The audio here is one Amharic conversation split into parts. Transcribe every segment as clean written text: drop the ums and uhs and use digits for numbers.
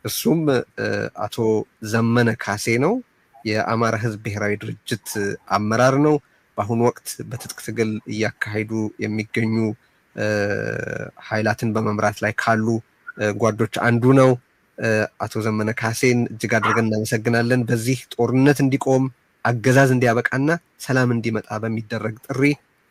እሱም አቶ ዘመነ ካሴ ነው። የአማራ ህዝብ ብሔራዊ ድርጅት አመራር ነው። በአሁኑ ወቅት በትጥቅ ትግል እያካሄዱ የሚገኙ ኃይላትን በመምራት ላይ ካሉ ጓዶች አንዱ ነው። አቶ ዘመነ ካሴን እጅግ አድርገን እናመሰግናለን። በዚህ ጦርነት እንዲቆም አገዛዝ እንዲያበቃና ሰላም እንዲመጣ በሚደረግ ጥሪ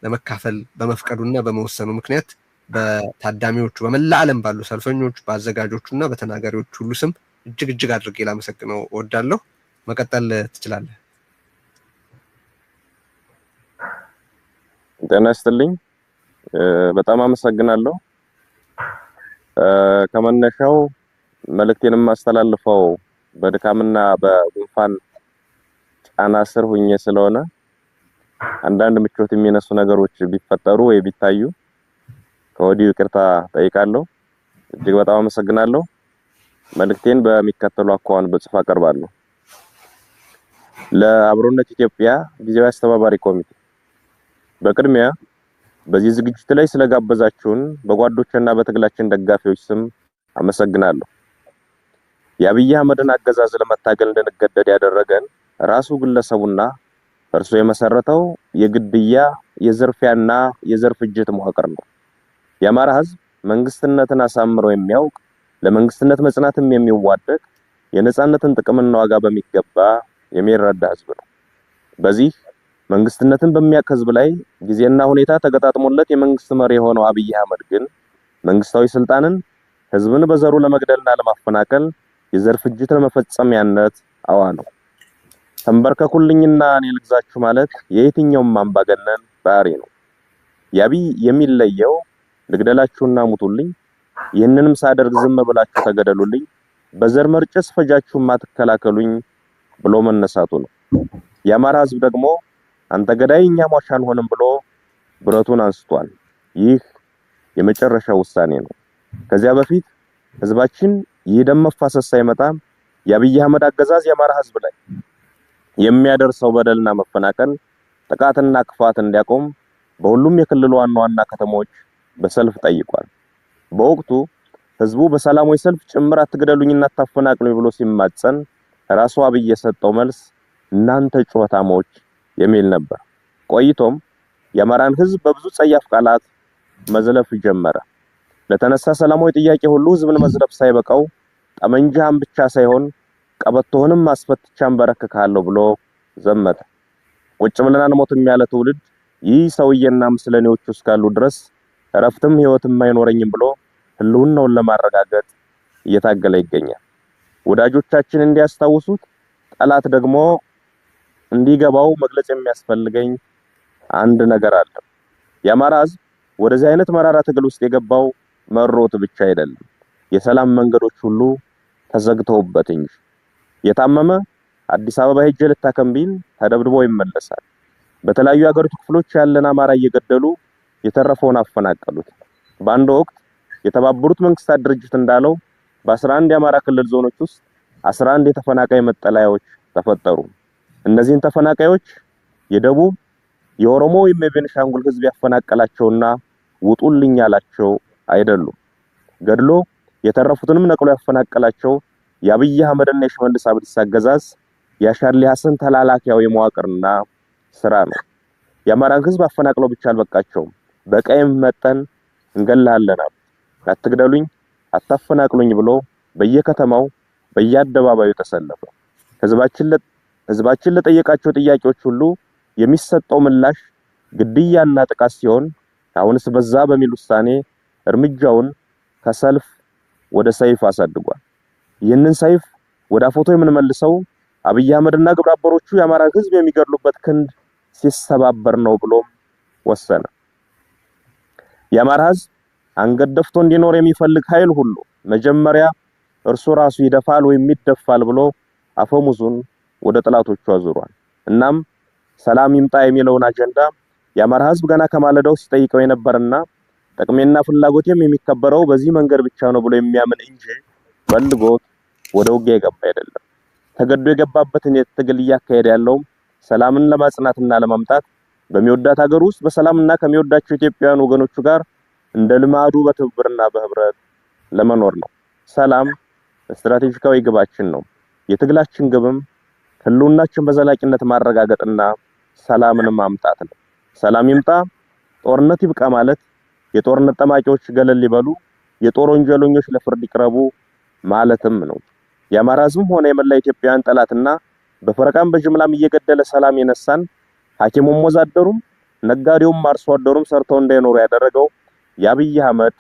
ለመካፈል በመፍቀዱና በመወሰኑ ምክንያት በታዳሚዎቹ በመላ ዓለም ባሉ ሰልፈኞች፣ በአዘጋጆቹና በተናጋሪዎች ሁሉ ስም እጅግ አድርጌ ላመሰግነው እወዳለሁ። መቀጠል ትችላለህ። ጤና ይስጥልኝ። በጣም አመሰግናለሁ። ከመነሻው መልእክቴንም ማስተላልፈው በድካምና በጉንፋን ጫና ስር ሆኜ ስለሆነ አንዳንድ ምቾት የሚነሱ ነገሮች ቢፈጠሩ ወይ ቢታዩ ከወዲሁ ይቅርታ ጠይቃለሁ። እጅግ በጣም አመሰግናለሁ። መልእክቴን በሚከተሉ አኳኋን በጽሁፍ አቀርባለሁ። ለአብሮነት ኢትዮጵያ ጊዜያዊ አስተባባሪ ኮሚቴ፣ በቅድሚያ በዚህ ዝግጅት ላይ ስለጋበዛችሁን በጓዶችና በትግላችን ደጋፊዎች ስም አመሰግናለሁ። የአብይ አህመድን አገዛዝ ለመታገል እንድንገደድ ያደረገን ራሱ ግለሰቡና እርሱ የመሰረተው የግድያ የዝርፊያና የዘር ፍጅት መዋቅር ነው። የአማራ ህዝብ መንግስትነትን አሳምሮ የሚያውቅ ለመንግስትነት መጽናትም የሚዋደቅ የነጻነትን ጥቅምና ዋጋ በሚገባ የሚረዳ ህዝብ ነው። በዚህ መንግስትነትን በሚያውቅ ህዝብ ላይ ጊዜና ሁኔታ ተገጣጥሞለት የመንግስት መሪ የሆነው አብይ አህመድ ግን መንግስታዊ ስልጣንን ህዝብን በዘሩ ለመግደልና ለማፈናቀል የዘር ፍጅት ለመፈጸሚያነት አዋለው። ተንበርከኩልኝና እኔ ልግዛችሁ ማለት የየትኛውም አምባገነን ባህሪ ነው። የአብይ የሚለየው ልግደላችሁና ሙቱልኝ፣ ይህንንም ሳደርግ ዝም ብላችሁ ተገደሉልኝ፣ በዘር መርጨስ ፈጃችሁ ማትከላከሉኝ ብሎ መነሳቱ ነው። የአማራ ህዝብ ደግሞ አንተ ገዳይ እኛ ሟች አንሆንም ብሎ ብረቱን አንስቷል። ይህ የመጨረሻ ውሳኔ ነው። ከዚያ በፊት ህዝባችን የደም መፋሰስ ሳይመጣ የአብይ አህመድ አገዛዝ የአማራ ህዝብ ላይ የሚያደርሰው በደልና መፈናቀል፣ ጥቃትና ክፋት እንዲያቆም በሁሉም የክልሉ ዋና ዋና ከተሞች በሰልፍ ጠይቋል። በወቅቱ ህዝቡ በሰላማዊ ሰልፍ ጭምር አትግደሉኝና አታፈናቅሉኝ ብሎ ሲማጸን ራሱ አብይ የሰጠው መልስ እናንተ ጩኸታሞች የሚል ነበር። ቆይቶም የአማራን ህዝብ በብዙ ጸያፍ ቃላት መዝለፍ ጀመረ። ለተነሳ ሰላማዊ ጥያቄ ሁሉ ህዝብን መዝለፍ ሳይበቃው ጠመንጃህን ብቻ ሳይሆን ቀበቶህንም አስፈትቻን በረከካለሁ ብሎ ዘመተ። ቁጭ ብለን አንሞትም ያለ ትውልድ ይህ ሰውዬና ምስለኔዎቹ እስካሉ ድረስ እረፍትም ህይወትም አይኖረኝም ብሎ ህልውናውን ለማረጋገጥ እየታገለ ይገኛል። ወዳጆቻችን እንዲያስታውሱት፣ ጠላት ደግሞ እንዲገባው መግለጽ የሚያስፈልገኝ አንድ ነገር አለ። የአማራ ህዝብ ወደዚህ አይነት መራራ ትግል ውስጥ የገባው መሮት ብቻ አይደለም፣ የሰላም መንገዶች ሁሉ ተዘግተውበት እንጂ። የታመመ አዲስ አበባ ሄጄ ልታከም ቢል ተደብድቦ ይመለሳል። በተለያዩ ሀገሪቱ ክፍሎች ያለን አማራ እየገደሉ የተረፈውን አፈናቀሉት። በአንድ ወቅት የተባበሩት መንግስታት ድርጅት እንዳለው በ11 የአማራ ክልል ዞኖች ውስጥ 11 የተፈናቃይ መጠለያዎች ተፈጠሩ። እነዚህን ተፈናቃዮች የደቡብ፣ የኦሮሞ ወይም የቤንሻንጉል ህዝብ ያፈናቀላቸውና ውጡልኝ ያላቸው አይደሉም። ገድሎ የተረፉትንም ነቅሎ ያፈናቀላቸው የአብይ አህመድና የሽመልስ አብዲሳ አገዛዝ የሻርሊ ሐሰን ተላላኪያዊ መዋቅርና ስራ ነው። የአማራን ህዝብ አፈናቅለው ብቻ አልበቃቸውም። በቀይም መጠን እንገላለን፣ አትግደሉኝ፣ አታፈናቅሉኝ ብሎ በየከተማው በየአደባባዩ ተሰለፈ። ህዝባችን ለጠየቃቸው ጥያቄዎች ሁሉ የሚሰጠው ምላሽ ግድያና ጥቃት ሲሆን አሁንስ በዛ በሚል ውሳኔ እርምጃውን ከሰልፍ ወደ ሰይፍ አሳድጓል። ይህንን ሰይፍ ወደ አፎቶ የምንመልሰው አብይ አህመድና ግብረ አበሮቹ የአማራ ህዝብ የሚገድሉበት ክንድ ሲሰባበር ነው ብሎም ወሰነ። የአማራ ህዝብ አንገት ደፍቶ እንዲኖር የሚፈልግ ኃይል ሁሉ መጀመሪያ እርሱ ራሱ ይደፋል ወይም ይደፋል ብሎ አፈሙዙን ወደ ጥላቶቹ አዙሯል። እናም ሰላም ይምጣ የሚለውን አጀንዳ የአማራ ህዝብ ገና ከማለዳው ሲጠይቀው የነበረና ጥቅሜና ፍላጎቴም የሚከበረው በዚህ መንገድ ብቻ ነው ብሎ የሚያምን እንጂ ፈልጎት ወደ ውጊያ የገባ አይደለም። ተገዶ የገባበትን የትግል እያካሄደ ያለው ሰላምን ለማጽናትና ለማምጣት በሚወዳት ሀገር ውስጥ በሰላምና ከሚወዳቸው ኢትዮጵያውያን ወገኖቹ ጋር እንደ ልማዱ በትብብርና በህብረት ለመኖር ነው። ሰላም ስትራቴጂካዊ ግባችን ነው። የትግላችን ግብም ህልውናችን በዘላቂነት ማረጋገጥና ሰላምን ማምጣት ነው። ሰላም ይምጣ፣ ጦርነት ይብቃ ማለት የጦርነት ጠማቂዎች ገለል ይበሉ፣ የጦር ወንጀለኞች ለፍርድ ይቅረቡ ማለትም ነው። የአማራ ህዝብም ሆነ የመላ ኢትዮጵያውያን ጠላትና በፈረቃም በጅምላም እየገደለ ሰላም የነሳን ሐኪሙም ወዛደሩም ነጋዴውም አርሶ አደሩም ሰርተው እንዳይኖሩ ያደረገው የአብይ አህመድ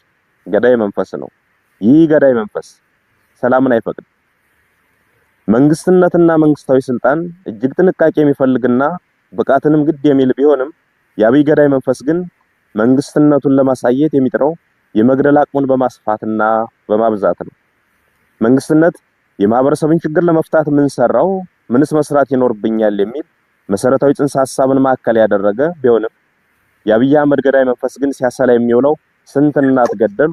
ገዳይ መንፈስ ነው። ይህ ገዳይ መንፈስ ሰላምን አይፈቅድም። መንግስትነትና መንግስታዊ ስልጣን እጅግ ጥንቃቄ የሚፈልግና ብቃትንም ግድ የሚል ቢሆንም የአብይ ገዳይ መንፈስ ግን መንግስትነቱን ለማሳየት የሚጥረው የመግደል አቅሙን በማስፋትና በማብዛት ነው። መንግስትነት የማህበረሰብን ችግር ለመፍታት ምን ሰራው፣ ምንስ መስራት ይኖርብኛል የሚል መሰረታዊ ጽንሰ ሐሳብን ማዕከል ያደረገ ቢሆንም የአብይ አህመድ ገዳይ መንፈስ ግን ሲያሰላ የሚውለው ስንት እናት ገደሉ፣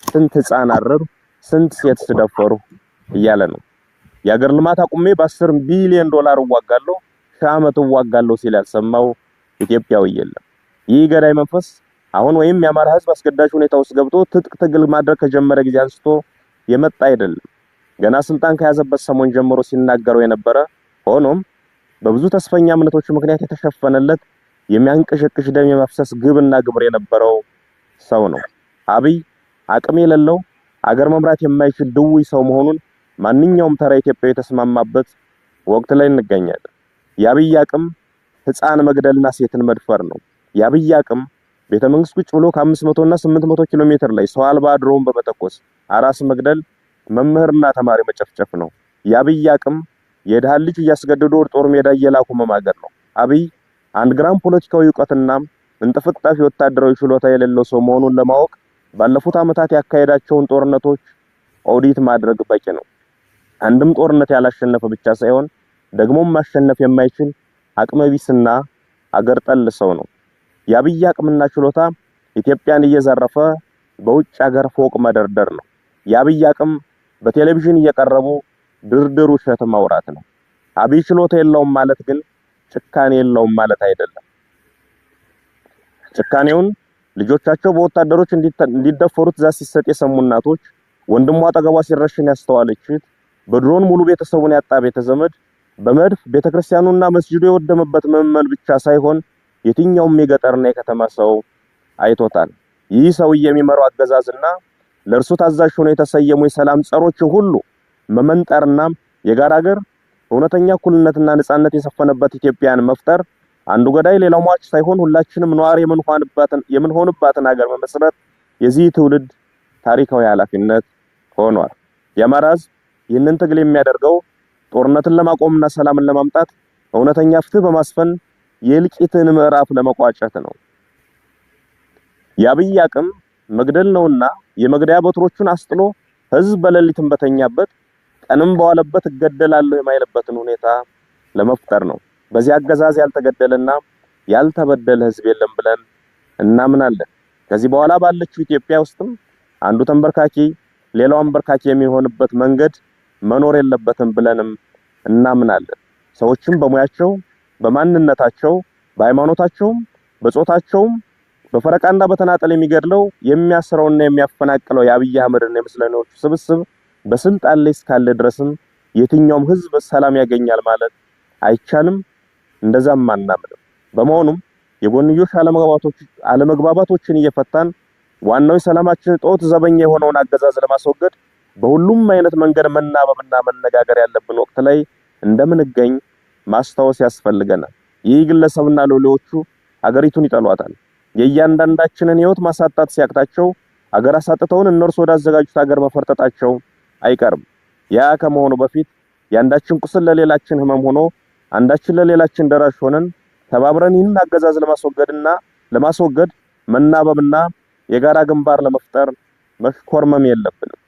ስንት ህፃን አረዱ፣ ስንት ሴት ስደፈሩ እያለ ነው። የአገር ልማት አቁሜ በ10 ቢሊዮን ዶላር እዋጋለሁ፣ ሺህ ዓመት እዋጋለሁ ሲል ያልሰማው ኢትዮጵያዊ የለም። ይህ ገዳይ መንፈስ አሁን ወይም የአማራ ህዝብ አስገዳጅ ሁኔታ ውስጥ ገብቶ ትጥቅ ትግል ማድረግ ከጀመረ ጊዜ አንስቶ የመጣ አይደለም። ገና ስልጣን ከያዘበት ሰሞን ጀምሮ ሲናገረው የነበረ ሆኖም በብዙ ተስፈኛ እምነቶች ምክንያት የተሸፈነለት የሚያንቀሸቅሽ ደም የማፍሰስ ግብና ግብር የነበረው ሰው ነው። አብይ አቅም የሌለው አገር መምራት የማይችል ድውይ ሰው መሆኑን ማንኛውም ተራ ኢትዮጵያዊ የተስማማበት ወቅት ላይ እንገኛለን። የአብይ አቅም ህፃን መግደልና ሴትን መድፈር ነው። የአብይ አቅም ቤተመንግስት ቁጭ ብሎ ከ500 እና 800 ኪሎ ሜትር ላይ ሰው አልባ ድሮን በመተኮስ አራስ መግደል፣ መምህርና ተማሪ መጨፍጨፍ ነው። የአብይ አቅም የድሃ ልጅ እያስገደዱ ወደ ጦር ሜዳ እየላኩ መማገር ነው። አብይ 1 ግራም ፖለቲካዊ ዕውቀትና እንጥፍጣፊ ወታደራዊ ችሎታ የሌለው ሰው መሆኑን ለማወቅ ባለፉት ዓመታት ያካሄዳቸውን ጦርነቶች ኦዲት ማድረግ በቂ ነው። አንድም ጦርነት ያላሸነፈ ብቻ ሳይሆን ደግሞም ማሸነፍ የማይችል አቅመ ቢስና አገር ጠል ሰው ነው። የአብይ አቅምና ችሎታ ኢትዮጵያን እየዘረፈ በውጭ ሀገር ፎቅ መደርደር ነው። የአብይ አቅም በቴሌቪዥን እየቀረቡ ድርድር ውሸት ማውራት ነው። አብይ ችሎታ የለውም ማለት ግን ጭካኔ የለውም ማለት አይደለም። ጭካኔውን ልጆቻቸው በወታደሮች እንዲደፈሩ ትዕዛዝ ሲሰጥ የሰሙ እናቶች፣ ወንድሟ አጠገቧ ሲረሽን ያስተዋለች እህት፣ በድሮን ሙሉ ቤተሰቡን ያጣ ቤተዘመድ፣ በመድፍ ቤተክርስቲያኑና መስጂዱ የወደመበት ምዕመን ብቻ ሳይሆን የትኛውም የገጠርና የከተማ ሰው አይቶታል። ይህ ሰውዬ የሚመራው አገዛዝና ለእርሱ ታዛዥ ሆነው የተሰየሙ የሰላም ጸሮች ሁሉ መመንጠርና የጋራ ሀገር እውነተኛ እኩልነትና ነጻነት የሰፈነበት ኢትዮጵያን መፍጠር፣ አንዱ ገዳይ ሌላው ሟች ሳይሆን ሁላችንም ነዋሪ የምንሆንባትን ሀገር መመስረት የዚህ ትውልድ ታሪካዊ ኃላፊነት ሆኗል። የአማራ ህዝብ ይህንን ትግል የሚያደርገው ጦርነትን ለማቆምና ሰላምን ለማምጣት እውነተኛ ፍትህ በማስፈን የእልቂትን ምዕራፍ ለመቋጨት ነው። የአብይ አቅም መግደል ነውና የመግደያ በትሮቹን አስጥሎ ህዝብ በሌሊትም በተኛበት ቀንም በዋለበት እገደላለሁ የማይልበትን ሁኔታ ለመፍጠር ነው። በዚህ አገዛዝ ያልተገደለና ያልተበደለ ህዝብ የለም ብለን እናምናለን። ከዚህ በኋላ ባለችው ኢትዮጵያ ውስጥም አንዱ ተንበርካኪ ሌላው አንበርካኪ የሚሆንበት መንገድ መኖር የለበትም ብለንም እናምናለን። ሰዎችም በሙያቸው፣ በማንነታቸው፣ በሃይማኖታቸውም፣ በጾታቸውም በፈረቃና በተናጠል የሚገድለው የሚያስረውና የሚያፈናቅለው የአብይ አህመድና የምስለኔዎቹ ስብስብ በስልጣን ላይ እስካለ ድረስም የትኛውም ህዝብ ሰላም ያገኛል ማለት አይቻልም። እንደዛም አናምንም። በመሆኑም የጎንዮሽ አለመግባባቶችን እየፈታን ዋናው የሰላማችን ጦት ዘበኛ የሆነውን አገዛዝ ለማስወገድ በሁሉም አይነት መንገድ መናበብና መነጋገር ያለብን ወቅት ላይ እንደምንገኝ ማስታወስ ያስፈልገናል። ይህ ግለሰብና ሎሌዎቹ አገሪቱን ይጠሏታል። የእያንዳንዳችንን ህይወት ማሳጣት ሲያቅታቸው አገር አሳጥተውን እነርሱ ወዳዘጋጁት ሀገር መፈርጠጣቸው አይቀርም። ያ ከመሆኑ በፊት የአንዳችን ቁስል ለሌላችን ህመም ሆኖ አንዳችን ለሌላችን ደራሽ ሆነን ተባብረን ይህን አገዛዝ ለማስወገድ መናበብና የጋራ ግንባር ለመፍጠር መሽኮርመም የለብንም።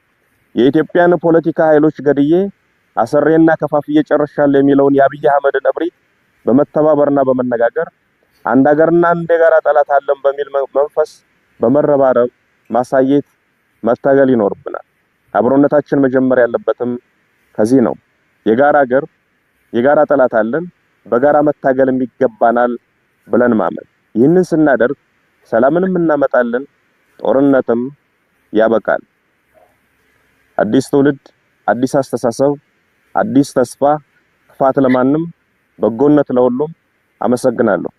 የኢትዮጵያን ፖለቲካ ኃይሎች ገድዬ አሰሬና ከፋፍዬ ጨርሻለሁ የሚለውን የአብይ አህመድን እብሪት በመተባበርና በመነጋገር አንድ ሀገርና አንድ የጋራ ጠላት አለን በሚል መንፈስ በመረባረብ ማሳየት መታገል ይኖርብናል። አብሮነታችን መጀመር ያለበትም ከዚህ ነው። የጋራ ሀገር የጋራ ጠላት አለን፣ በጋራ መታገልም ይገባናል ብለን ማመን። ይህንን ስናደርግ ሰላምንም እናመጣለን፣ ጦርነትም ያበቃል። አዲስ ትውልድ፣ አዲስ አስተሳሰብ፣ አዲስ ተስፋ፣ ክፋት ለማንም በጎነት ለሁሉም። አመሰግናለሁ።